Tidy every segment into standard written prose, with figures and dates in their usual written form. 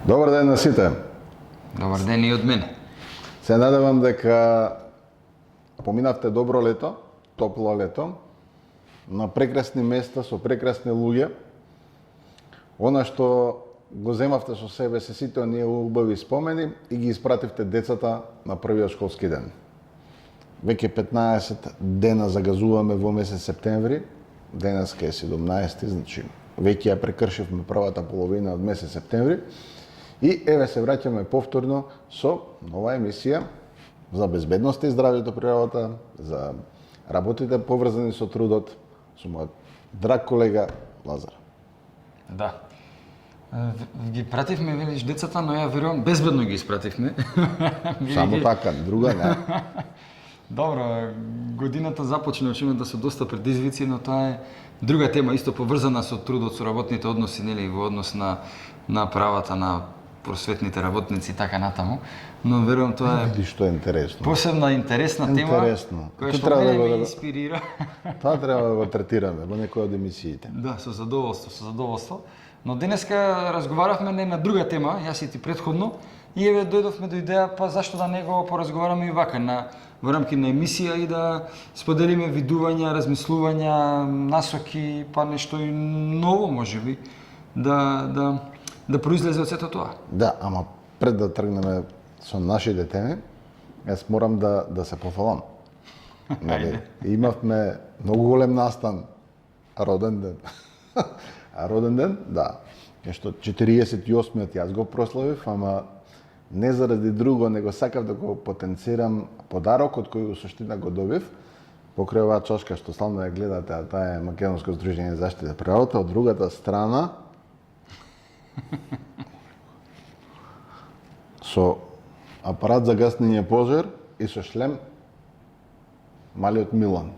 Добар ден на сите. Добар ден и од мене. Се надевам дека поминавте добро лето, топло лето, на прекрасни места со прекрасни луѓе. Она што го земавте со себе се сите оние убави спомени и ги испративте децата на првиот школски ден. Веќе 15 дена загазуваме во месец септември, денеска е 17, значи веќе ја прекршивме првата половина од месец септември. И еве се враќаме повторно со нова емисија за безбедноста и здравјето при работа, за работите поврзани со трудот, со мојот драг колега Лазар. Да. Ги пративме, велиш, децата, но ја верувам безбедно ги испративме. Само така, друга не. Добро, годината започна очимената со доста предизвици, но тоа е друга тема, исто поврзана со трудот, со работните односи, нели, во однос на правата на просветните работници и така натаму, но верувам тоа е Што е интересно. посебна интересна тема, Интересно. која Тоа што треба да мене го- ме инспирира. Тоа треба да го третираме во некој од емисиите. Да, со задоволство, со задоволство. Но денеска разговаравме не на друга тема, јас и ти претходно, и еве дојдовме до идеја, па зашто да не го поразговараме и вака во рамки на емисија и да споделиме видувања, размислувања, насоки, па нешто и ново можеби да произлезе од сето тоа. Да, ама пред да тргнеме со нашите теми, јас морам да се пофалам. Нали, имавме многу голем настан роден ден. А роден ден, да. Е што 48-миот јас го прославив, ама не заради друго, него сакав да го потенцирам подарокот кој во суштина го добив покрај оваа чошка што стално ја гледате, а таа е Македонско здружение за заштита природата, од другата страна со апарат за гаснење пожар и со шлем малиот Милан.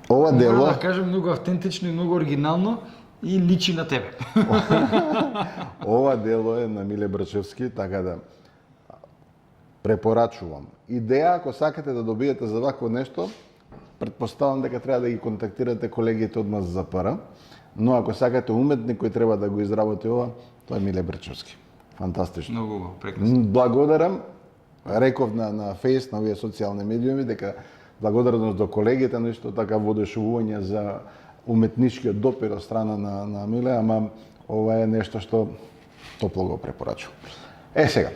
Ова дело, Морам да кажам многу автентично и многу оригинално и личи на тебе. ова дело е на Миле Брачевски, така да препорачувам. Идеја, ако сакате да добиете за вакво нешто, предпоставам дека треба да ги контактирате колегите од МЗЗПР, но ако сакате уметник кој треба да го изработи ова, тоа е Миле Брачевски. Фантастично. Многу убаво, прекрасно. Благодарам, реков на фейс, на овие социјални медиуми, дека благодарност до колегите, но исто така водушевување за уметничкиот допир од страна на Миле, ама ова е нешто што топло го препорачувам. Сега.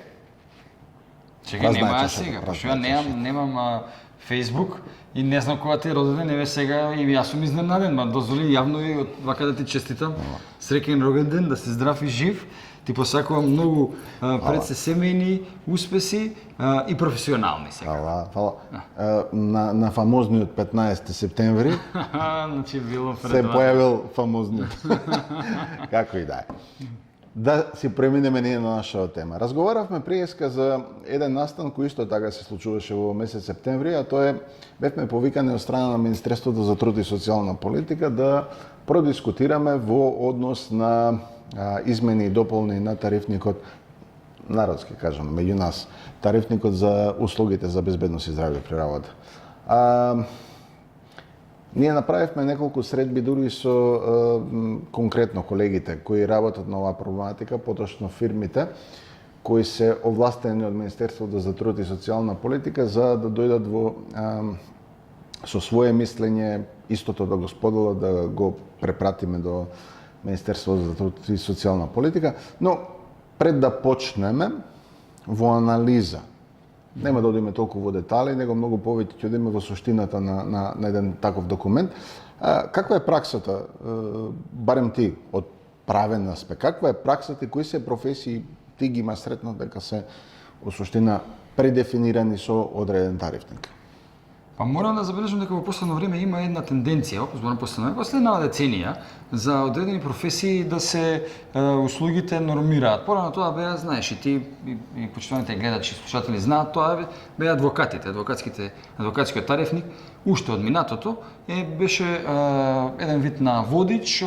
Чекај, нема Празнајте ја се, сега, пошто празнајте ја немам Facebook и не знам кога ти е роден, еве сега и јас сум изненаден, ма дозволи јавно и од вака да ти честитам. Среќен роден ден, да си здрав и жив. Ти посакувам многу пред се семејни успеси и професионални сега. Фала. На фамозниот 15 септември Значи било пред се два. појавил фамозниот. Како и да е. Да си преминеме ние на нашата тема. Разговаравме приеска за еден настан кој исто така се случуваше во месец септември, а тоа е бевме повикани од страна на Министерството за труд и социјална политика да продискутираме во однос на измени и дополни на тарифникот, народски кажам, меѓу нас, тарифникот за услугите за безбедност и здравје при работа. Ние направивме неколку средби дури со конкретно колегите кои работат на оваа проблематика, поточно фирмите кои се овластени од Министерството за труд и социјална политика за да дојдат со свое мислење, истото да го споделат, да го препратиме до Министерството за труд и социјална политика, но пред да почнеме во анализа, нема да одиме толку во детали, него многу повеќе ќе одиме во суштината на еден таков документ. Каква е праксата, барем ти, од правен аспект, каква е праксата и кои се професии ти ги има сретно дека се во суштина предефинирани со одреден тарифник? Па морам да забележам дека во последно време има една тенденција, последна деценија, за одредени професии да се услугите нормираат. Порано тоа беа, знаеш, и ти и почитуваните гледачи и слушатели знаат, тоа беа адвокатите, адвокатскиот тарифник, уште од минатото беше еден вид на водич,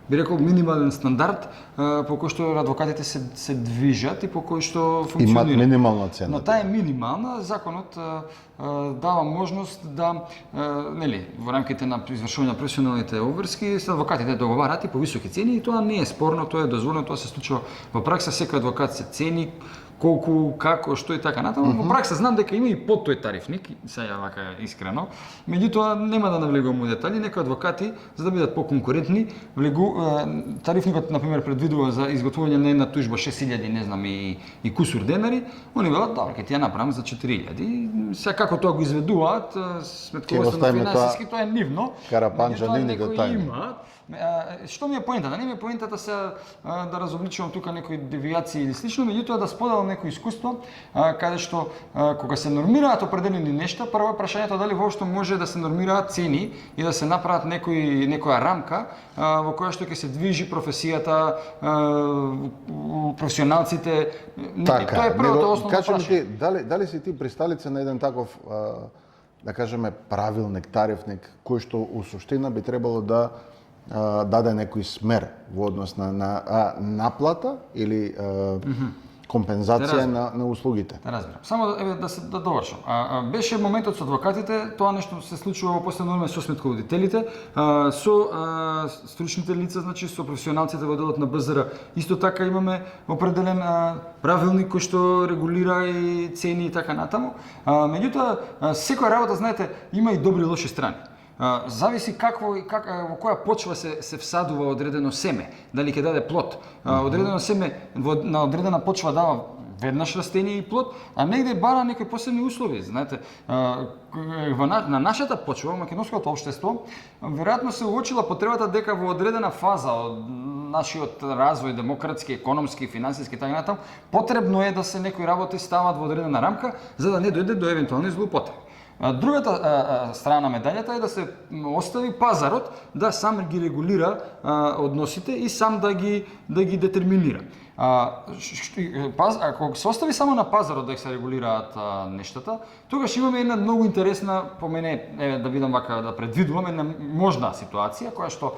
би рекол минимален стандард по кој што адвокатите се движат и по кој што функционираат. Имат минимална цена. Но таа е минимална, законот дава можност да нели во рамките на извршување на професионалните обврски адвокатите договараат и по високи цени и тоа не е спорно, тоа е дозволено, тоа се случува во пракса, секој адвокат се цени колку, како, што и така натаму. Во пракса знам дека има и под тој тарифник, сега вака искрено. Меѓутоа нема да навлегувам во детали, некои адвокати за да бидат поконкурентни, тарифникот на пример предвидува за изготвување на една тужба 6000, не знам и кусур денари, они велат добро, ќе ти ја направам за 4000. Сега како тоа го изведуваат, сметководствено финансиски тоа е нивно. Карапанџа, нивните тајни. Што ми е поентата? Не ми е поентата се да разобличувам тука некои девијации или слично, меѓутоа да споделам некои искуство каде што кога се нормираат определени нешта, прво прашањето дали воопшто може да се нормираат цени и да се направат некоја рамка во која што ќе се движи професијата, професионалците. Така, тоа е првото основно прашање. прашање. Дали си ти присталица на еден таков да кажеме правилник, тарифник кој што у суштина би требало да даде некој смер во однос на наплата или компензација на услугите. Да разбирам. Само да довршам. Беше моментот со адвокатите, тоа нешто се случува во последно време со сметководителите, со стручните лица, значи со професионалците во делот на БЗР. Исто така имаме определен правилник кој што регулира и цени и така натаму. Меѓутоа, секоја работа, знаете, има и добри и лоши страни. Зависи во која почва се всадува одредено семе, дали ќе даде плод. Одредено семе на одредена почва дава веднаш растение и плод, а негде бара некои посебни услови. Знаете, на нашата почва, македонското општество, веројатно се уочила потребата дека во одредена фаза од нашиот развој, демократски, економски, финансиски и така натаму, потребно е да се некои работи стават во одредена рамка за да не дојде до евентуални злоупотреби. Другата страна на медаљата е да се остави пазарот да сам ги регулира односите и сам да ги детерминира. Ако се остави само на пазарот да се регулираат нештата, тогаш имаме една многу интересна, по мене, да видам вака да предвидувам една можна ситуација која што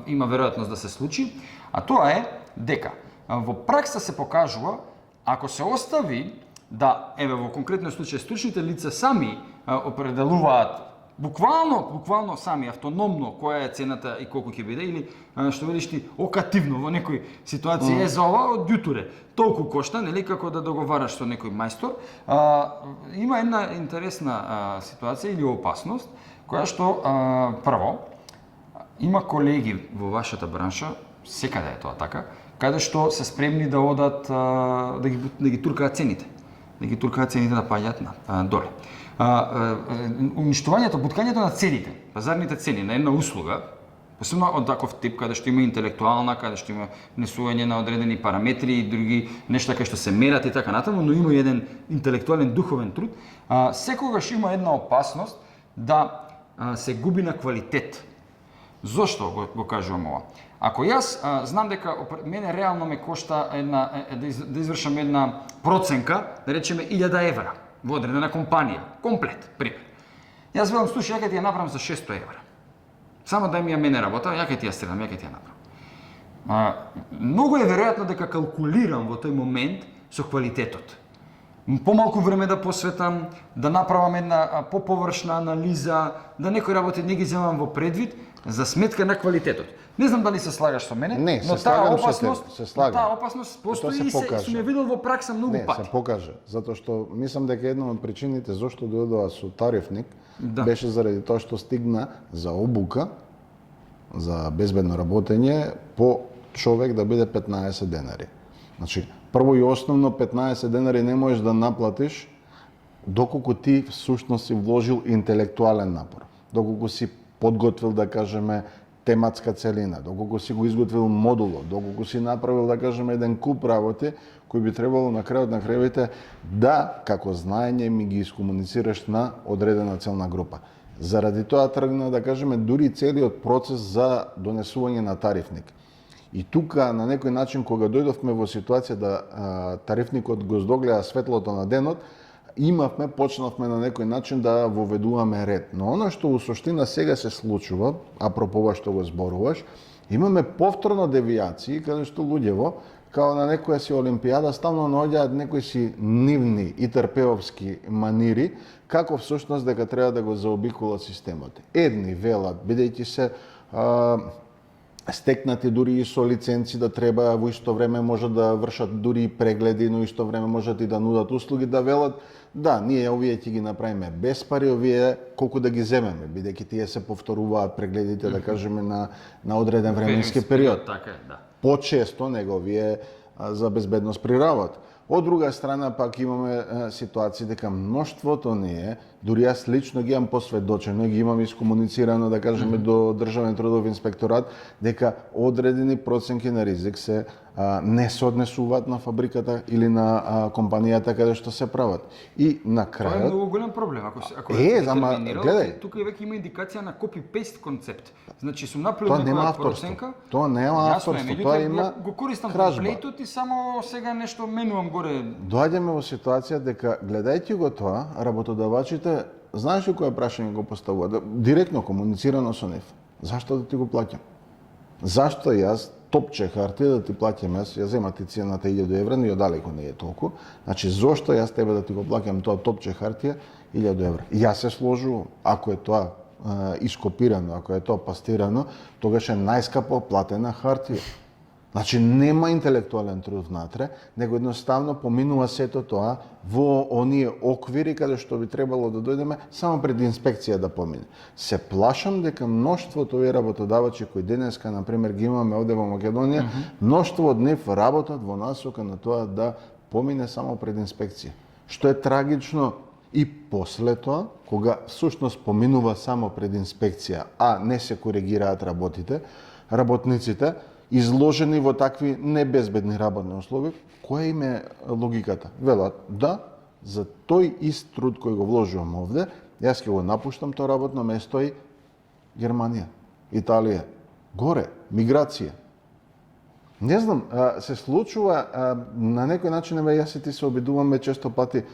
има веројатност да се случи, а тоа е дека во пракса се покажува ако се остави да, во конкретниот случај, стручните лица сами определуваат буквално сами, автономно, која е цената и колку ќе биде, или што велиш ти, окативно во некој ситуација е за ова од јутуре. Толку кошта, нели, како да договараш со некој мајстор. Има една интересна ситуација или опасност, која што, прво, има колеги во вашата бранша, секаде е тоа така, каде што се спремни да одат, да ги туркаат цените. Да ги туркаат цените да паѓаат доле. Уништувањето, буткањето на цените, пазарните цени на една услуга, посебно од таков тип, каде што има интелектуална, каде што има внесување на одредени параметри и други нешта кај што се мерат и така натаму, но има и еден интелектуален духовен труд, секогаш има една опасност да се губи на квалитет. Зошто го кажувам ова? Ако јас знам дека мене реално ме кошта да извршам една проценка, да речеме 1000 евра во одредена компанија, комплет, пример. Јас велам, слушај, ја ќе ти ја направам за 600 евра. Само дај ми ја мене работа, ја ќе ти ја средам, ја ќе ти ја направам. Многу е веројатно дека калкулирам во тој момент со квалитетот. Помалку време да посветам, да направам една поповршна анализа, да некои работи не ги земам во предвид за сметка на квалитетот. Не знам дали се слагаш со мене, не, но таа И опасност постои и сум ја видел во пракса многу пати. Не, се покажа, затоа што мислам дека една од причините зашто дојдоа со тарифник беше заради тоа што стигна за обука, за безбедно работење, по човек да биде 15 денари. Значи, прво и основно 15 денари не можеш да наплатиш доколку ти всушност си вложил интелектуален напор, доколку си подготвил, да кажеме, тематска целина, доколку си го изготвил модулот, доколку си направил, да кажеме, еден куп работи кои би требало на крајот на крајовите да, како знаење, ми ги искомуницираш на одредена целна група. Заради тоа тргна, да кажеме, дури целиот процес за донесување на тарифник. И тука, на некој начин, кога дојдовме во ситуација да тарифникот го здогледа светлото на денот, почнавме на некој начин да воведуваме ред. Но она што во суштина сега се случува, апропо ова што го зборуваш, Имаме повторно девијации каде што луѓево као на некоја си олимпијада стално наоѓаат некои си нивни и терпеовски манири како всушност дека треба да го заобиколат системот. Едни велат бидејќи се стекнати дури и со лиценци да треба во исто време може да вршат дури и прегледи, но исто време можат и да нудат услуги, да велат да, ние овие ќе ги направиме без пари, овие колку да ги земеме, бидејќи тие се повторуваат прегледите, да кажеме, на одреден временски период. Така е, да. По-често него овие за безбедност при работа. Од друга страна пак имаме ситуации дека мноштвото ние, дури јас лично ги имам посведочено, ги имам искомуницирано, да кажеме, до Државен трудов инспекторат, дека одредени проценки на ризик се не се однесуваат на фабриката или на компанијата каде што се прават. И на Тоа е крајот многу голем проблем. Ако ама гледај, тука веќе има индикација на copy-paste концепт. Значи сум направил тоа нема некоја авторство. проценка. Тоа нема авторство, тоа има го користам кражба. темплейтот и само сега нешто менувам горе. Доаѓаме во ситуација дека гледајќи го тоа, работодавачите, знаеш ли кое прашање го поставуваат? Директно комуницирано со нив. Зашто да ти го плаќам? Зашто јас топче хартија да ти плаќам јас земам ти цената 1000 евра, но далеко не е толку. Значи зошто јас тебе да ти го плаќам тоа топче хартија 1000 евра? Јас се сложувам, ако е тоа ископирано, ако е тоа пастирано, тогаш е најскапо платена хартија. Значи нема интелектуален труд внатре, него едноставно поминува сето тоа во оние оквири каде што би требало да дојдеме само пред инспекција да помине. Се плашам дека мноштвото овие работодавачи кои денеска на пример ги имаме овде во Македонија, мноштво од нив работат во насока на тоа да помине само пред инспекција. Што е трагично и после тоа, кога всушност поминува само пред инспекција, а не се коригираат работниците, изложени во такви небезбедни работни услови, која им е логиката? Велат, да, за тој ист труд кој го вложувам овде, јас ќе го напуштам тоа работно место и Германија, Италија, горе, миграција. Не знам, се случува на некој начин, јас и ти се обидуваме често пати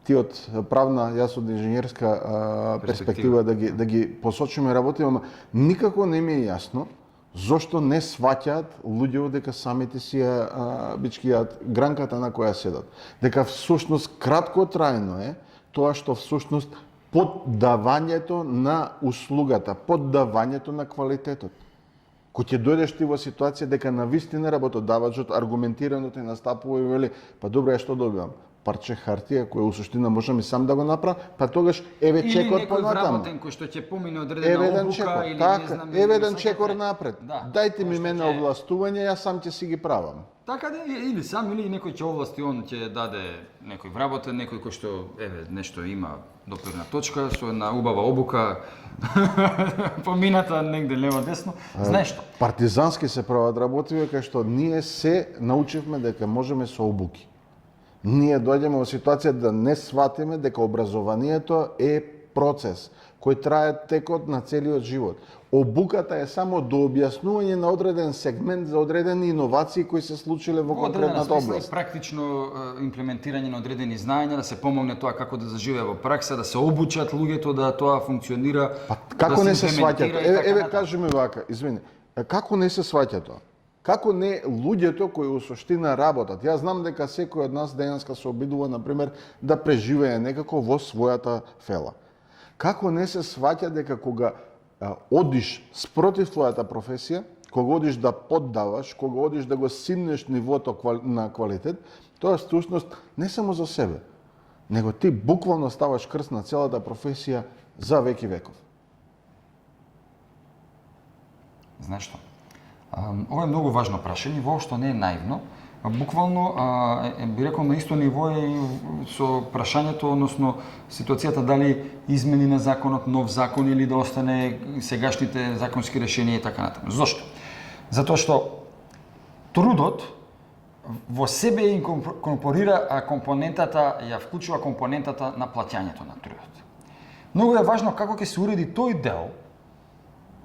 ти од правна, јас од инженерска перспектива да ги посочиме работи, никако не ми е јасно зошто не сваќаат луѓето дека самите си ја бичкијат гранката на која седат. Дека всушност краткотрајно е тоа што всушност поддавањето на услугата, поддавањето на квалитетот. Кој ќе дојдеш ти во ситуација дека навистина работодавачот аргументирано ти настапува и вели, па добро, што добивам? Парче хартија кој у суштина можам и сам да го направам, па тогаш еве чекор понатаму. Или некој вработен кој што ќе помине одредена обука или така, не знам. еве еден чекор напред. Да. Дајте ми мене овластување, јас сам ќе си ги правам. Така да или сам или некој ќе овласти, он ќе даде некој вработен, некој кој што еве нешто има допирна точка со една убава обука помината негде лево десно. Знаеш што? Партизански се прават работи кај што ние се научивме дека можеме со обуки. Ние доаѓаме во ситуација да не сватиме дека образованието е процес кој трае текот на целиот живот. Обуката е само до објаснување на одреден сегмент за одредени иновации кои се случиле во конкретната област. И практично имплементирање на одредени знаења, да се помогне тоа како да заживее во пракса, да се обучат луѓето да тоа функционира. Па како да не се сваќа? Еве така кажеме вака, извини. Како не се сваќа тоа? Како не луѓето кои у суштина работат? Јас знам дека секој од нас денеска се обидува, например, да преживее некако во својата фела. Како не се сваќа дека кога одиш спротив твојата професија, кога одиш да поддаваш, кога одиш да го симнеш нивото на квалитет, тоа всушност не само за себе, него ти буквално ставаш крст на целата професија за веки веков. Знаеш што? Ова е многу важно прашање, воопшто не е наивно. Буквално би рекол на исто ниво е со прашањето, односно ситуацијата дали измени на законот, нов закон или да остане сегашните законски решенија и така натаму. Зошто? Затоа што трудот во себе инкорпорира компонентата, ја вклучува компонентата на плаќањето на трудот. Многу е важно како ќе се уреди тој дел,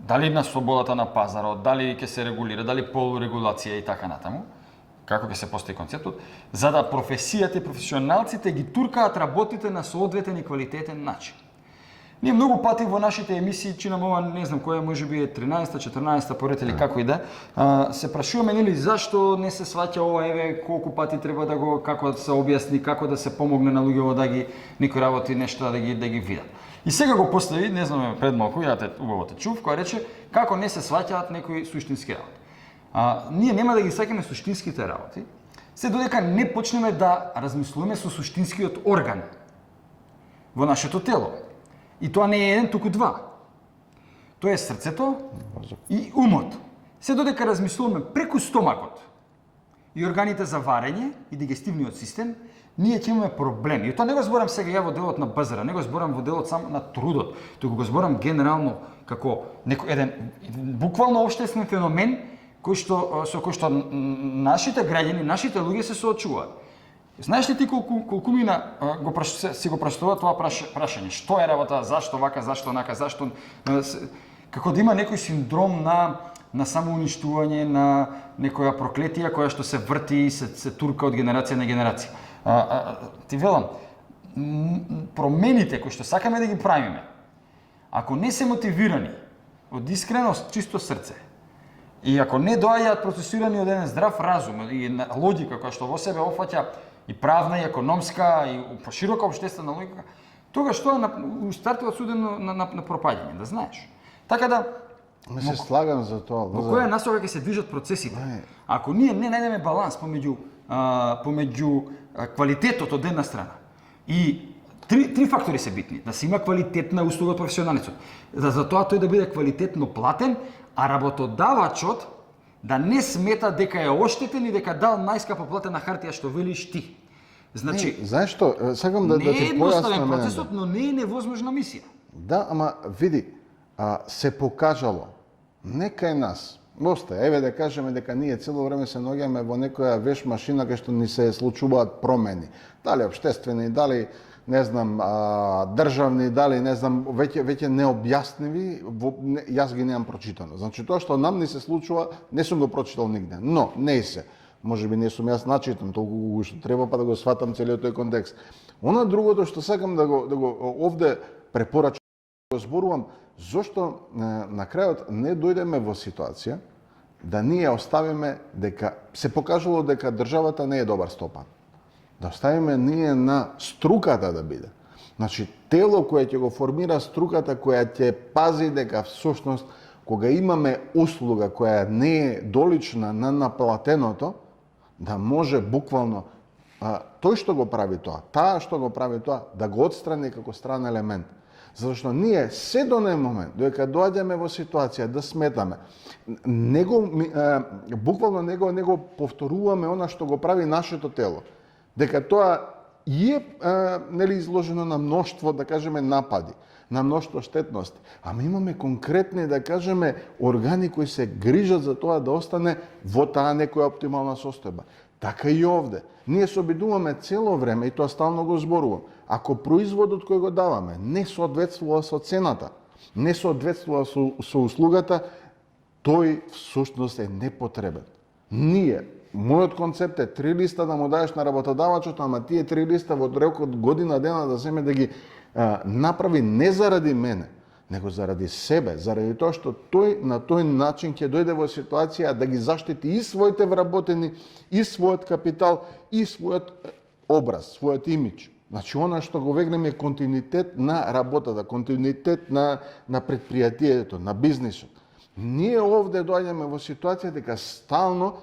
дали на слободата на пазарот, дали ќе се регулира, дали полурегулација и така натаму, како ќе се постигне концептот, за да професијата и професионалците ги туркаат работите на соодветен и квалитетен начин. Ние многу пати во нашите емисии чинам ова, не знам која можеби е 13-та, 14-та поред или како и да, се прашуваме нели зашто не се сваќа ова, еве колку пати треба да го како да се објасни, како да се помогне на луѓето да ги некои работи нешто да ги видат. И сега го постави, не знам пред малку, ја те убаво те чув, која рече како не се сваќаат некои суштински работи. Ние нема да ги сваќаме суштинските работи, се додека не почнеме да размислуваме со суштинскиот орган во нашето тело. И тоа не е еден, туку два. Тоа е срцето и умот. Се додека размислуваме преку стомакот и органите за варење и дигестивниот систем, ние ќе имаме проблеми. И тоа не го зборам сега ја во делот на базара, не го зборам во делот само на трудот, туку го зборам генерално како еден буквално општествен феномен со кој што нашите граѓани, нашите луѓе се соочуваат. Знаеш ли ти колку мина си го прашува тоа прашање? Што е работа, зашто вака, зашто онака, зашто како да има некој синдром на самоуништување, на некоја проклетија која што се врти и се турка од генерација на генерација. Ти велам, промените кои што сакаме да ги правиме, ако не се мотивирани од искреност, чисто срце, и ако не доаѓаат процесирани од еден здрав разум и логика која што во себе опфаќа и правна, и економска, и поширока општествена логика, тогаш тоа стартува судено на пропаѓање, да знаеш. Така да Не се слагам за тоа. Во која насока ќе се движат процесите? Ако ние не најдеме баланс помеѓу квалитетот од една страна и три фактори се битни. Да се има квалитетна услуга од професионалецот. За тоа тој да биде квалитетно платен, а работодавачот да не смета дека е оштетен и дека дал најскапо платена хартија што велиш ти. Значи, знаеш што, сакам да ти појаснам. Не е едноставен процесот, но не е невозможна мисија. Да, ама види, се покажало, нека е нас, еве да кажеме дека ние цело време се наоѓаме во некоја веш машина кај што ни се случуваат промени. Дали општествени, дали не знам, државни, дали не знам, веќе необјасневи, јас ги немам прочитано. Значи тоа што нам ни се случува, не сум го прочитал нигде, но не се. Можеби не сум јас начитан толку што треба па да го сватам целиот тој контекст. Она другото што сакам да го овде препорачам, го зборувам, зошто на крајот не дојдеме во ситуација да ние оставиме дека се покажало дека државата не е добар стопан. Да оставиме ние на струката да биде. Значи, тело кое ќе го формира струката, која ќе пази дека всушност кога имаме услуга која не е долична на наплатеното, да може буквално тој што го прави тоа, таа што го прави тоа, да го отстрани како стран елемент. Зашто ние се до нај момент, додека доаѓаме во ситуација да сметаме, буквално него повторуваме она што го прави нашето тело, дека тоа е нели изложено на мноштво, да кажеме, напади, на мноштво штетности, ама имаме конкретни, да кажеме, органи кои се грижат за тоа да остане во таа некоја оптимална состојба. Така и овде. Ние се обидуваме цело време, и тоа стално го зборувам, ако производот кој го даваме не соодветствува со цената, не соодветствува со услугата, тој всушност е непотребен. Мојот концепт е 3 листа да му даеш на работодавачот, ама тие 3 листа во рокот година дена да земе да ги направи не заради мене, него заради себе, заради тоа што тој на тој начин ќе дојде во ситуација да ги заштити и своите вработени, и својот капитал, и својот образ, својот имидж. Значи, она што го вегнеме е континуитет на работата, континуитет на предпријатието, на бизнисот. Ние овде доаѓаме во ситуација дека стално,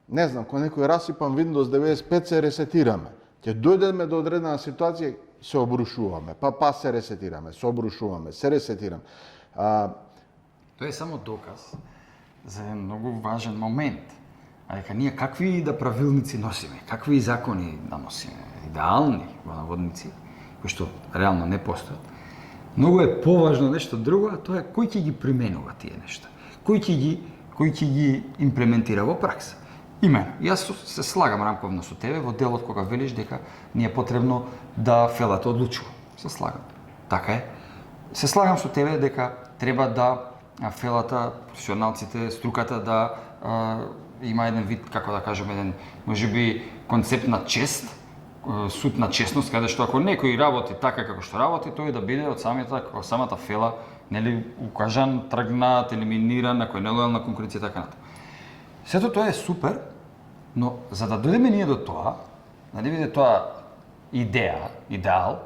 не знам, кога некој расипам Windows 95 се ресетираме. Ќе дојдеме до одредена ситуација, се обрушуваме, па се ресетираме, се обрушуваме, се ресетираме. Тоа е само доказ за еден многу важен момент. А дека ние какви да правилници носиме, какви закони да носиме, идеални во наводници, кои што реално не постојат. Многу е поважно нешто друго, а тоа е кој ќе ги применува тие нешта. Кој ќе ги имплементира во пракса. Имено, јас се слагам рамковно со тебе во делот кога велиш дека ни е потребно да фелата одлучува. Се слагам. Така е. Се слагам со тебе дека треба да фелата, професионалците, струката да има еден вид, како да кажем, еден можеби концепт на чест суд на честност, каде што ако некој работи така како што работи, тој да биде од самата фела, нели, укажан, тргнат, елиминиран, ако е нелојална конкуренција така натаму. Сето тоа е супер, но за да дојдеме ние до тоа, да не биде тоа идеал,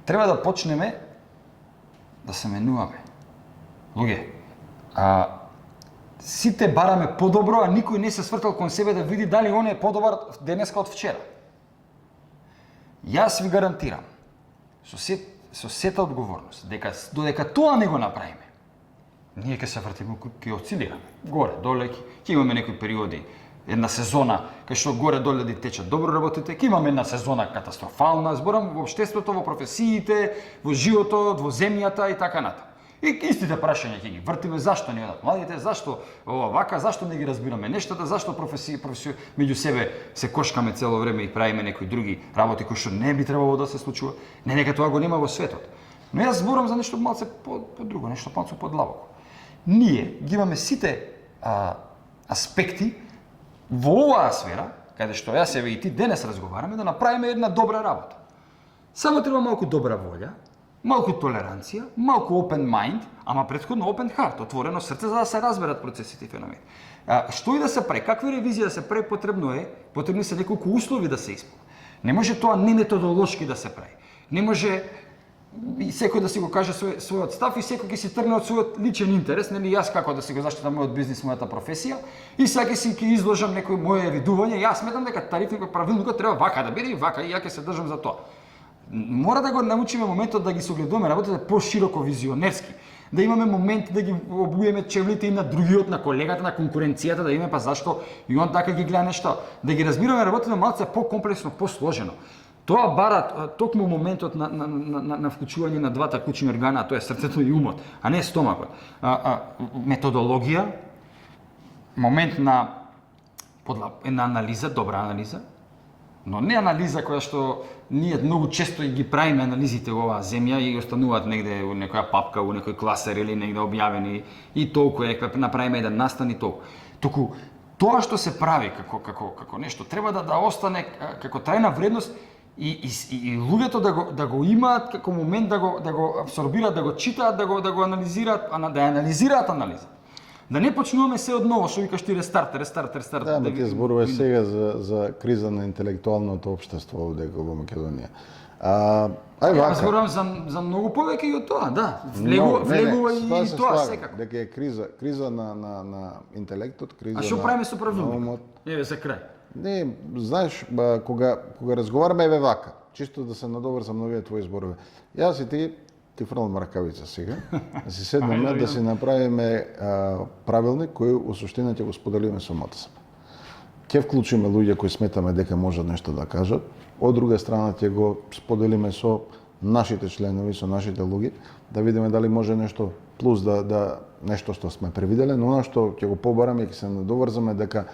треба да почнеме да се менуваме. Луѓе, сите бараме подобро, а никој не се свртал кон себе да види дали он е подобар денеска од вчера. Јас ви гарантирам, со сета одговорност, додека тоа не го направиме, ние ќе се вртиме, ќе осцилираме. Горе, доле, ќе имаме некои периоди, една сезона кај што горе доле да течат добро работите, ќе имаме една сезона катастрофална, зборам во општеството, во професиите, во животот, во земјата и така натаму. И истите прашања ќе ги вртиме, зашто не одат младите, зашто ова вака, зашто не ги разбираме нештата, зашто меѓу себе се кошкаме цело време и правиме некои други работи кои што не би требало да се случува. Не нека тоа го нема во светот. Но јас зборам за нешто малце по-друго, нешто малце подлабоко. Ние ги имаме сите аспекти во оваа сфера, каде што јас и ти денес разговараме, да направиме една добра работа. Само треба малку добра волја, малку толеранција, малку open mind, ама претходно open heart, отворено срце за да се разберат процесите и феномени. Што и да се прави, каква ревизија да се прави, потребни се неколку услови да се исполни. Не може тоа не методолошки да се прави. Не може и секој да си го каже својот став и секој ќе си тргне од својот личен интерес, нели јас како да си го заштитам мојот бизнис, мојата професија и сега ќе изложам некои моje видување. Јас сметам дека тарифникот правилникот треба вака да биде и вака и ја ќе се држам за тоа. Мора да го научиме моментот да ги согледуваме работите пошироко визионерски, да имаме момент да ги обуеме чевлите и на другиот, на колегата, на конкуренцијата, да имаме па зашто и он така ги гледа нешто, да ги разбираме работите малце по-комплексно, по-сложено. Тоа бара токму моментот на вклучување на двата клучни органа, а тоа е срцето и умот, а не стомакот. Методологија, момент на една анализа, добра анализа, но не анализа која што ние многу често и ги правиме анализите во оваа земја и остануваат негде во некоја папка, во некој класер или негде објавени и толку е направиме еден настан и толку. Туку тоа што се прави како нешто треба да остане како трајна вредност и луѓето да го имаат како момент да го абсорбираат, да го читаат, да го анализираат, да анализираат анализа. Да не почнуваме се од ново, што викаш ти рестарт. Да, ама ти зборуваш сега за криза на интелектуалното општество овде во Македонија. Јас зборувам за многу повеќе и од тоа, да. Влегува и тоа секако. Дека е криза на интелектот, криза на... А што правиме со правилникот? Еве за крај. Не, знаеш, кога разговараме еве вака, чисто да се надоврзам на овие твои зборови. Јас и ти фрлам ракавица сега, да си седнеме, да си направиме правилник кој у суштина ќе го споделиме со МТСП. Ќе вклучиме луѓе кои сметаме дека можат нешто да кажат, од друга страна ќе го споделиме со нашите членови, со нашите луѓе, да видиме дали може нешто плюс да нешто што сме превиделе, но она што ќе го побараме и ќе се надоврзаме дека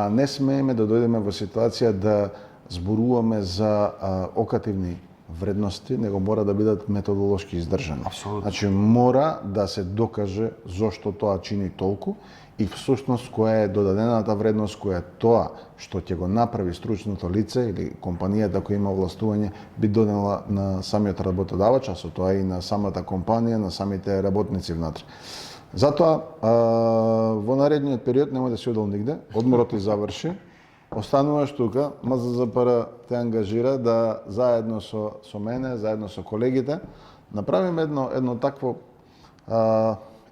не смееме да дојдеме во ситуација да зборуваме за окативни вредности, него мора да бидат методолошки издржани. Апсолутно. Значи мора да се докаже зошто тоа чини толку и всушност која е додадената вредност која тоа што ќе го направи стручното лице или компанијата која има овластување би донела на самиот работодавач, а со тоа и на самата компанија, на самите работници внатре. Затоа во наредниот период нема да си одел нигде, одморот и заврши. Остануваш тука, МЗЗПР те ангажира да заедно со мене, заедно со колегите, направиме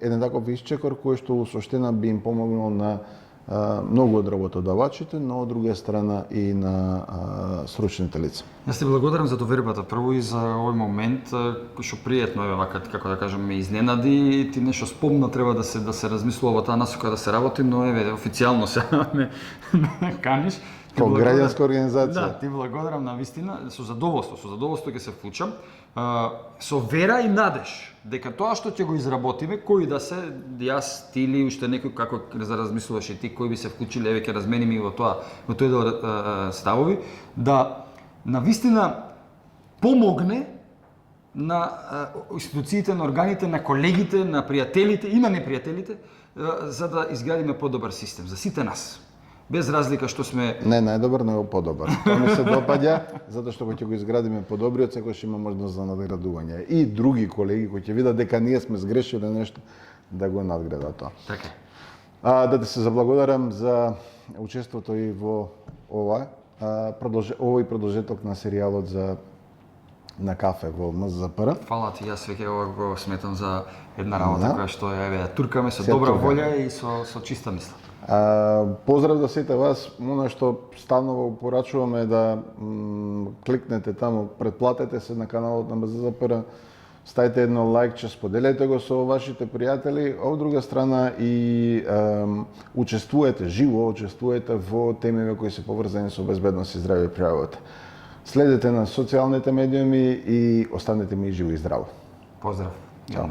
еден таков исчекор кој што во суштина би им помогнал на многу од работодавачите, но од друга страна и на стручните лица. Јас ти благодарам за довербата прво и за овој момент кој што пријатно е вака, како да кажам, ме изненади, ти нешто спомна треба да се размислува во таа насока да се работи, но еве официјално се ме каниш. Како граѓанска организација. Да, ти благодарам на вистина, со задоволство ќе се вклучам, со вера и надеж дека тоа што ќе го изработиме, кои да се, јас, ти или уште некој како размислуваш и ти, кои би се вклучиле, еве ќе размениме и во тој дел ставови, да на вистина помогне на институциите, на органите, на колегите, на пријателите и на непријателите, за да изградиме подобар систем за сите нас. Без разлика што сме Не најдобар, него подобар. Тоа ми се допаѓа, затоа што кога ќе го изградиме подобриот, секојаш има можност за надградување. И други колеги кои ќе видат дека ние сме сгрешиле нешто, да го надградат тоа. така. Да ти се заблагодарам за учеството и во ова, овој продолжеток на серијалот за на кафе во МЗПР. Фала ти, јас веќе ова го сметам за една работа Да. која што ја туркаме со Се добра туркаме. волја и со чиста мисла. Поздрав за сите вас, она што ставно го порачуваме е да кликнете таму, претплатете се на каналот на МЗПР, ставите едно лајкче, споделете го со вашите пријатели, од друга страна и учествувате, живо учествувате во темиве кои се поврзани со безбедност и здравје при работа. Следете на социјалните медиуми и останете ми живи и здраво. Поздрав. Чао.